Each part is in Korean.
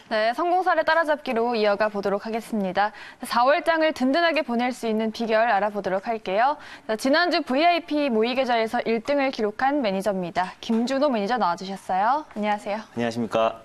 네, 성공사를 따라잡기로 이어가 보도록 하겠습니다. 4월장을 든든하게 보낼 수 있는 비결 알아보도록 할게요. 지난주 VIP 모의 계좌에서 1등을 기록한 매니저입니다. 김준호 매니저 나와주셨어요. 안녕하세요. 안녕하십니까.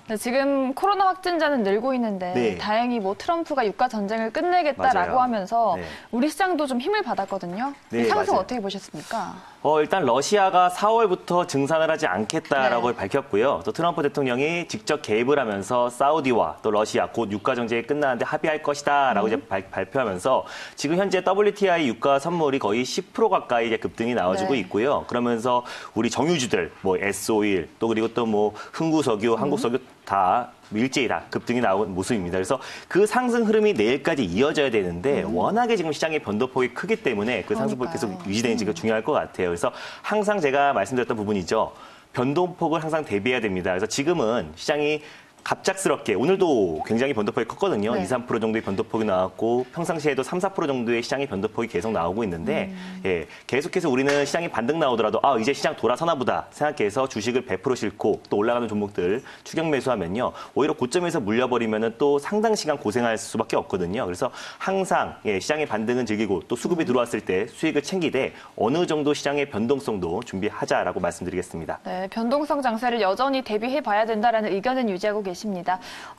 네, 지금 코로나 확진자는 늘고 있는데 네. 다행히 트럼프가 유가 전쟁을 끝내겠다라고 맞아요. 하면서 네. 우리 시장도 좀 힘을 받았거든요. 네, 상승 맞아요. 어떻게 보셨습니까? 일단 러시아가 4월부터 증산을 하지 않겠다라고 네. 밝혔고요. 또 트럼프 대통령이 직접 개입을 하면서 사우디와 또 러시아 곧 유가 정책이 끝나는데 합의할 것이다라고 이제 발표하면서 지금 현재 WTI 유가 선물이 거의 10% 가까이 이제 급등이 나와주고 네. 있고요. 그러면서 우리 정유주들 S-오일 또 그리고 또 흥구석유, 한국석유 다 일제히 다 급등이 나온 모습입니다. 그래서 그 상승 흐름이 내일까지 이어져야 되는데 워낙에 지금 시장의 변동폭이 크기 때문에 그 상승폭이 계속 유지되는지가 중요할 것 같아요. 그래서 항상 제가 말씀드렸던 부분이죠. 변동폭을 항상 대비해야 됩니다. 그래서 지금은 시장이 갑작스럽게 오늘도 굉장히 변동폭이 컸거든요. 네. 2, 3% 정도의 변동폭이 나왔고 평상시에도 3, 4% 정도의 시장의 변동폭이 계속 나오고 있는데 예, 계속해서 우리는 시장이 반등 나오더라도 이제 시장 돌아서나 보다 생각해서 주식을 100% 싣고 또 올라가는 종목들 추격 매수하면요. 오히려 고점에서 물려버리면 또 상당 시간 고생할 수밖에 없거든요. 그래서 항상 시장의 반등은 즐기고 또 수급이 들어왔을 때 수익을 챙기되 어느 정도 시장의 변동성도 준비하자라고 말씀드리겠습니다. 네, 변동성 장세를 여전히 대비해 봐야 된다라는 의견은 유지하고 계십니다.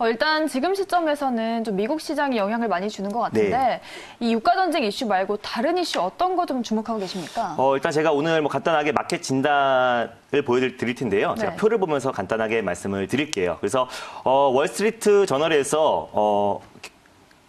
일단 지금 시점에서는 좀 미국 시장이 영향을 많이 주는 것 같은데 네. 이 유가 전쟁 이슈 말고 다른 이슈 어떤 거 좀 주목하고 계십니까? 일단 제가 오늘 간단하게 마켓 진단을 보여드릴 텐데요. 제가 네. 표를 보면서 간단하게 말씀을 드릴게요. 그래서 월스트리트 저널에서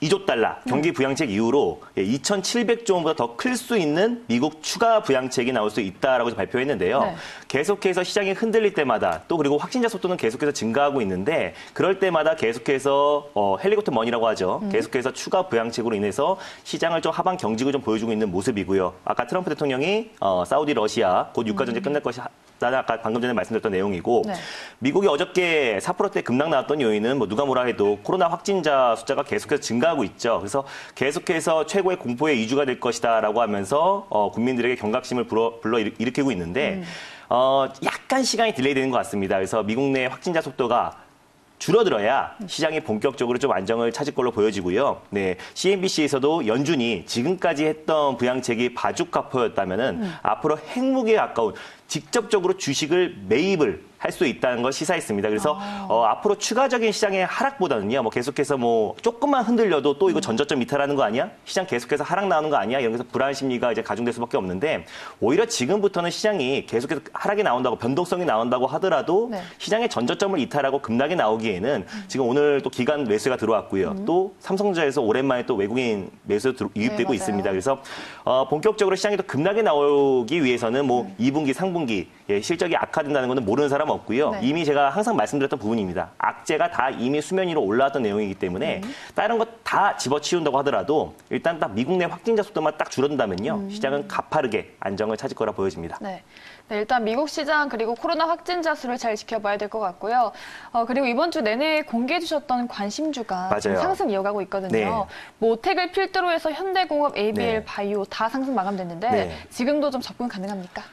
2조 달러 경기 부양책 이후로 2,700조 원보다 더 클 수 있는 미국 추가 부양책이 나올 수 있다라고 발표했는데요. 네. 계속해서 시장이 흔들릴 때마다 또 그리고 확진자 속도는 계속해서 증가하고 있는데 그럴 때마다 계속해서 헬리콥터 머니라고 하죠. 계속해서 추가 부양책으로 인해서 시장을 좀 하방 경직을 좀 보여주고 있는 모습이고요. 아까 트럼프 대통령이 사우디, 러시아 곧 유가 전쟁 끝날 것이 아까 방금 전에 말씀드렸던 내용이고 네. 미국이 어저께 4%대 급락 나왔던 요인은 누가 뭐라 해도 코로나 확진자 숫자가 계속해서 증가하고 있죠. 그래서 계속해서 최고의 공포의 이주가 될 것이다라고 하면서 국민들에게 경각심을 불러 일으키고 있는데 약간 시간이 딜레이 되는 것 같습니다. 그래서 미국 내 확진자 속도가 줄어들어야 시장이 본격적으로 좀 안정을 찾을 걸로 보여지고요. 네, CNBC에서도 연준이 지금까지 했던 부양책이 바주카포였다면은 앞으로 핵무기에 가까운 직접적으로 주식을 매입을 할 수 있다는 걸 시사했습니다. 그래서 앞으로 추가적인 시장의 하락보다는요, 계속해서 조금만 흔들려도 또 이거 전저점 이탈하는 거 아니야? 시장 계속해서 하락 나오는 거 아니야? 이러면서 불안 심리가 이제 가중될 수밖에 없는데 오히려 지금부터는 시장이 계속해서 하락이 나온다고 변동성이 나온다고 하더라도 네. 시장의 전저점을 이탈하고 급락이 나오기에는 지금 오늘 또 기관 매수가 들어왔고요. 또 삼성전자에서 오랜만에 또 외국인 매수 유입되고 네, 있습니다. 그래서 본격적으로 시장이 또 급락이 나오기 위해서는 2분기, 3분기 실적이 악화된다는 것은 모르는 사람 없고요. 네. 이미 제가 항상 말씀드렸던 부분입니다. 악재가 다 이미 수면 위로 올라왔던 내용이기 때문에 다른 것 다 집어치운다고 하더라도 일단 딱 미국 내 확진자 속도만 딱 줄어든다면요. 시장은 가파르게 안정을 찾을 거라 보여집니다. 네. 네, 일단 미국 시장 그리고 코로나 확진자 수를 잘 지켜봐야 될 것 같고요. 그리고 이번 주 내내 공개해 주셨던 관심주가 맞아요. 상승 이어가고 있거든요. 네. 오텍을 필두로 해서 현대공업, ABL, 네. 바이오 다 상승 마감됐는데 네. 지금도 좀 접근 가능합니까?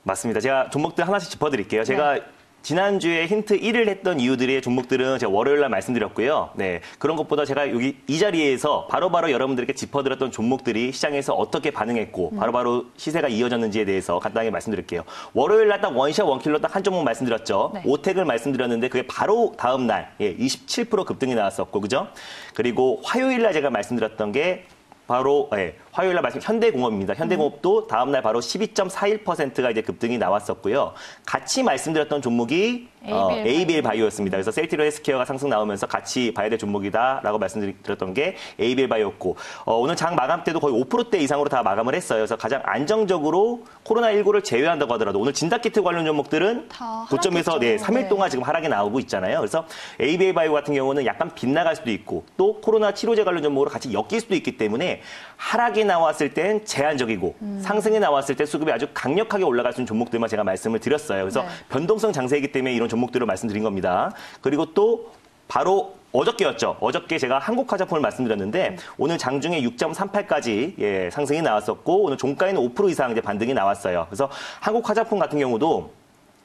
맞습니다. 제가 종목들 하나씩 짚어드릴게요. 제가 지난주에 힌트 1을 했던 이유들의 종목들은 제가 월요일 날 말씀드렸고요. 네, 그런 것보다 제가 여기 이 자리에서 바로바로 여러분들에게 짚어드렸던 종목들이 시장에서 어떻게 반응했고 바로바로 시세가 이어졌는지에 대해서 간단하게 말씀드릴게요. 월요일 날 딱 원샷 원킬로 딱 한 종목 말씀드렸죠. 네. 오텍을 말씀드렸는데 그게 바로 다음 날 27% 급등이 나왔었고 그죠? 그리고 화요일 날 제가 말씀드렸던 게 바로 화요일 날 말씀 현대공업입니다. 현대공업도 다음 날 바로 12.41%가 이제 급등이 나왔었고요. 같이 말씀드렸던 종목이 ABL 바이오였습니다. 그래서 셀티로 헬스케어가 상승 나오면서 같이 봐야 될 종목이다라고 말씀드렸던 게 ABL 바이오였고 오늘 장 마감 때도 거의 5%대 이상으로 다 마감을 했어요. 그래서 가장 안정적으로 코로나19를 제외한다고 하더라도 오늘 진단키트 관련 종목들은 고점에서 3일 동안 지금 하락이 나오고 있잖아요. 그래서 ABL 바이오 같은 경우는 약간 빗나갈 수도 있고 또 코로나 치료제 관련 종목으로 같이 엮일 수도 있기 때문에 하락이 나왔을 땐 제한적이고 상승이 나왔을 때 수급이 아주 강력하게 올라갈 수 있는 종목들만 제가 말씀을 드렸어요. 그래서 변동성 장세이기 때문에 이런 종목들을 말씀드린 겁니다. 그리고 또 바로 어저께였죠. 어저께 제가 한국화장품을 말씀드렸는데 오늘 장중에 6.38까지 상승이 나왔었고 오늘 종가에는 5% 이상 이제 반등이 나왔어요. 그래서 한국화장품 같은 경우도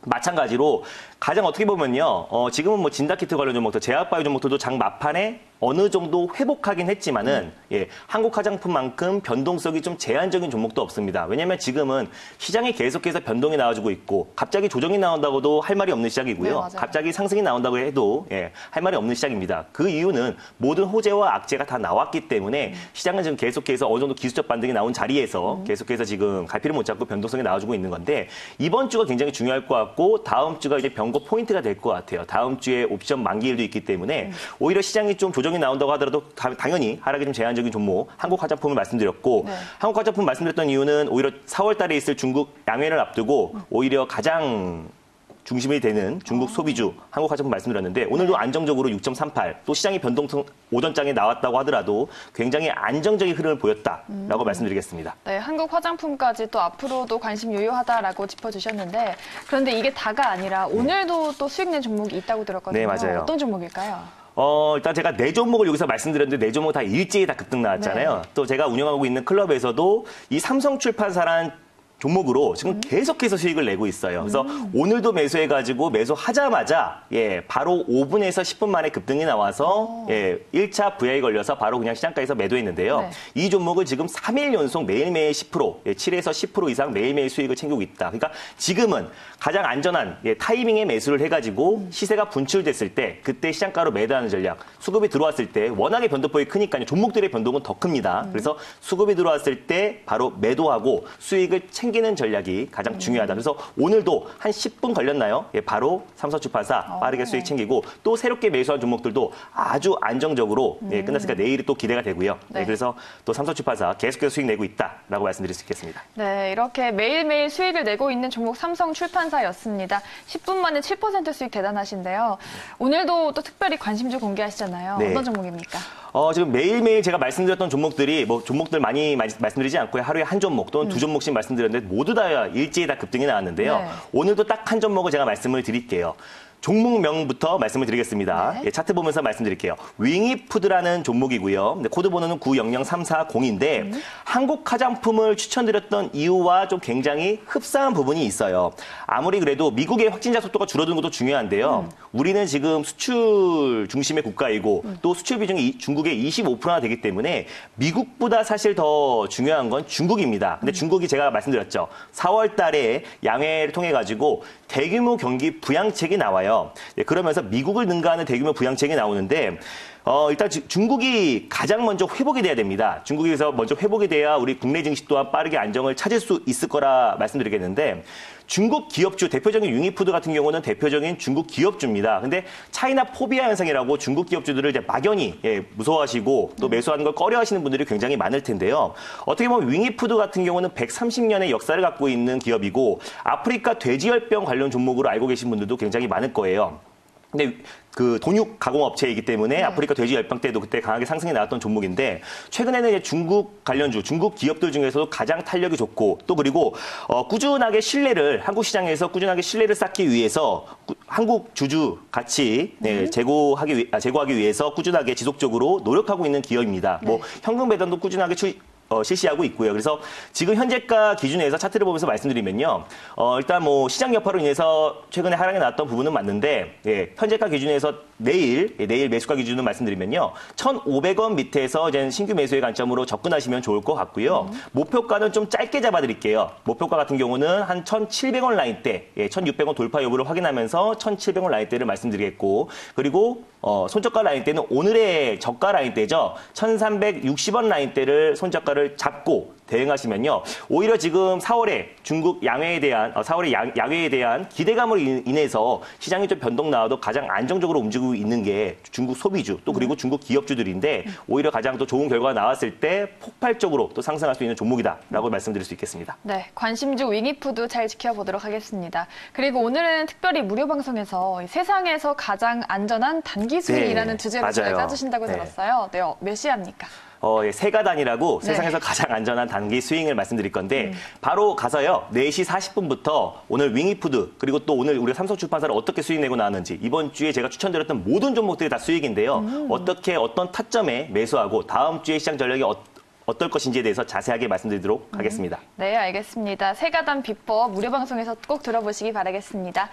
마찬가지로 가장 어떻게 보면요, 지금은 뭐 진단키트 관련 종목들, 제약바이오 종목들도 장 막판에 어느 정도 회복하긴 했지만은, 예, 한국 화장품만큼 변동성이 좀 제한적인 종목도 없습니다. 왜냐면 지금은 시장이 계속해서 변동이 나와주고 있고, 갑자기 조정이 나온다고도 할 말이 없는 시장이고요. 네, 맞아요. 갑자기 상승이 나온다고 해도, 예, 할 말이 없는 시장입니다. 그 이유는 모든 호재와 악재가 다 나왔기 때문에 시장은 지금 계속해서 어느 정도 기술적 반등이 나온 자리에서 계속해서 지금 갈피를 못 잡고 변동성이 나와주고 있는 건데, 이번 주가 굉장히 중요할 것 같고, 다음 주가 이제 변고 포인트가 될 것 같아요. 다음 주에 옵션 만기일도 있기 때문에 오히려 시장이 좀 조정이 나온다고 하더라도 당연히 하락이 좀 제한적인 종목 한국 화장품을 말씀드렸고, 네. 한국 화장품 말씀드렸던 이유는 오히려 4월 달에 있을 중국 양회를 앞두고 오히려 가장 중심이 되는 중국 소비주 한국 화장품 말씀드렸는데, 오늘도 안정적으로 6.38, 또 시장의 변동성 오전장에 나왔다고 하더라도 굉장히 안정적인 흐름을 보였다라고 말씀드리겠습니다. 네, 한국 화장품까지 또 앞으로도 관심 유효하다라고 짚어주셨는데, 그런데 이게 다가 아니라 오늘도 또 수익 낸 종목이 있다고 들었거든요. 네, 맞아요. 어떤 종목일까요? 일단 제가 4종목을 여기서 말씀드렸는데 4종목 다 일제히 다 급등 나왔잖아요. 네. 또 제가 운영하고 있는 클럽에서도 이 삼성출판사라는 종목으로 지금 계속해서 수익을 내고 있어요. 그래서 오늘도 매수해가지고 매수하자마자, 예, 바로 5분에서 10분 만에 급등이 나와서, 예, 1차 VI 걸려서 바로 그냥 시장가에서 매도했는데요. 네. 이 종목을 지금 3일 연속 매일매일 10%, 예, 7에서 10% 이상 매일매일 수익을 챙기고 있다. 그러니까 지금은 가장 안전한, 예, 타이밍에 매수를 해가지고 시세가 분출됐을 때 그때 시장가로 매도하는 전략. 수급이 들어왔을 때 워낙에 변동폭이 크니까요. 종목들의 변동은 더 큽니다. 그래서 수급이 들어왔을 때 바로 매도하고 수익을 챙기는 전략이 가장 중요하다. 그래서 오늘도 한 10분 걸렸나요? 예, 바로 삼성출판사 빠르게 수익 챙기고, 또 새롭게 매수한 종목들도 아주 안정적으로, 예, 끝났으니까 내일이 또 기대가 되고요. 네. 예, 그래서 또 삼성출판사 계속해서 수익 내고 있다라고 말씀드릴 수 있겠습니다. 네, 이렇게 매일매일 수익을 내고 있는 종목 삼성출판사였습니다. 10분 만에 7% 수익 대단하신데요. 오늘도 또 특별히 관심주 공개하시잖아요. 네. 어떤 종목입니까? 지금 매일매일 제가 말씀드렸던 종목들이 뭐 종목들 많이 말씀드리지 않고요. 하루에 한 종목 또는 두 종목씩 말씀드렸는데 모두 다 일제히 다 급등이 나왔는데요. 네. 오늘도 딱 한 종목을 제가 말씀을 드릴게요. 종목명부터 말씀을 드리겠습니다. 네. 예, 차트 보면서 말씀드릴게요. 윙이푸드라는 종목이고요. 근데 코드 번호는 900340인데 한국 화장품을 추천드렸던 이유와 좀 굉장히 흡사한 부분이 있어요. 아무리 그래도 미국의 확진자 속도가 줄어드는 것도 중요한데요. 우리는 지금 수출 중심의 국가이고 또 수출 비중이 중국의 25%나 되기 때문에 미국보다 사실 더 중요한 건 중국입니다. 근데 중국이 제가 말씀드렸죠. 4월 달에 양회를 통해 가지고 대규모 경기 부양책이 나와요. 예, 그러면서 미국을 능가하는 대규모 부양책이 나오는데, 일단 중국이 가장 먼저 회복이 돼야 됩니다. 중국에서 먼저 회복이 돼야 우리 국내 증시 또한 빠르게 안정을 찾을 수 있을 거라 말씀드리겠는데, 중국 기업주, 대표적인 윙이푸드 같은 경우는 대표적인 중국 기업주입니다. 근데 차이나 포비아 현상이라고 중국 기업주들을 이제 막연히, 예, 무서워하시고 또 매수하는 걸 꺼려하시는 분들이 굉장히 많을 텐데요. 어떻게 보면 윙이푸드 같은 경우는 130년의 역사를 갖고 있는 기업이고 아프리카 돼지열병 관련 종목으로 알고 계신 분들도 굉장히 많을 거예요. 근데 그 돈육 가공업체이기 때문에 아프리카 돼지 열병 때도 그때 강하게 상승이 나왔던 종목인데, 최근에는 이제 중국 관련주, 중국 기업들 중에서도 가장 탄력이 좋고, 또 그리고 꾸준하게 신뢰를, 한국 시장에서 꾸준하게 신뢰를 쌓기 위해서 한국 주주 같이, 네, 제고하기 위해서 꾸준하게 지속적으로 노력하고 있는 기업입니다. 뭐 현금 배당도 꾸준하게 실시하고 있고요. 그래서 지금 현재가 기준에서 차트를 보면서 말씀드리면요. 일단 뭐 시장 여파로 인해서 최근에 하락이 나왔던 부분은 맞는데, 예, 현재가 기준에서 내일 매수가 기준으로 말씀드리면요. 1,500원 밑에서 이제 신규 매수의 관점으로 접근하시면 좋을 것 같고요. 목표가는 좀 짧게 잡아드릴게요. 목표가 같은 경우는 한 1,700원 라인대, 예, 1,600원 돌파 여부를 확인하면서 1,700원 라인대를 말씀드리겠고, 그리고 손저가 라인대는 오늘의 저가 라인대죠. 1,360원 라인대를 손저가를 잡고 대응하시면요. 오히려 지금 4월에 중국 양회에 대한, 4월에 양회에 대한 기대감으로 인해서 시장이 좀 변동 나와도 가장 안정적으로 움직이고 있는 게 중국 소비주, 또 그리고 중국 기업주들인데, 오히려 가장 또 좋은 결과가 나왔을 때 폭발적으로 또 상승할 수 있는 종목이다라고 말씀드릴 수 있겠습니다. 네, 관심주 윙이푸드 잘 지켜보도록 하겠습니다. 그리고 오늘은 특별히 무료 방송에서 세상에서 가장 안전한 단기 수익이라는 네, 주제로 맞아요. 짜주신다고 네. 들었어요. 네, 몇 시에 합니까? 예, 세가단이라고 네. 세상에서 가장 안전한 단기 스윙을 말씀드릴 건데, 바로 가서요, 4시 40분부터 오늘 윙이푸드, 그리고 또 오늘 우리 삼성출판사를 어떻게 수익 내고 나왔는지, 이번 주에 제가 추천드렸던 모든 종목들이 다 수익인데요. 어떻게 어떤 타점에 매수하고 다음 주에 시장 전략이 어떨 것인지에 대해서 자세하게 말씀드리도록 하겠습니다. 네, 알겠습니다. 세가단 비법 무료 방송에서 꼭 들어보시기 바라겠습니다.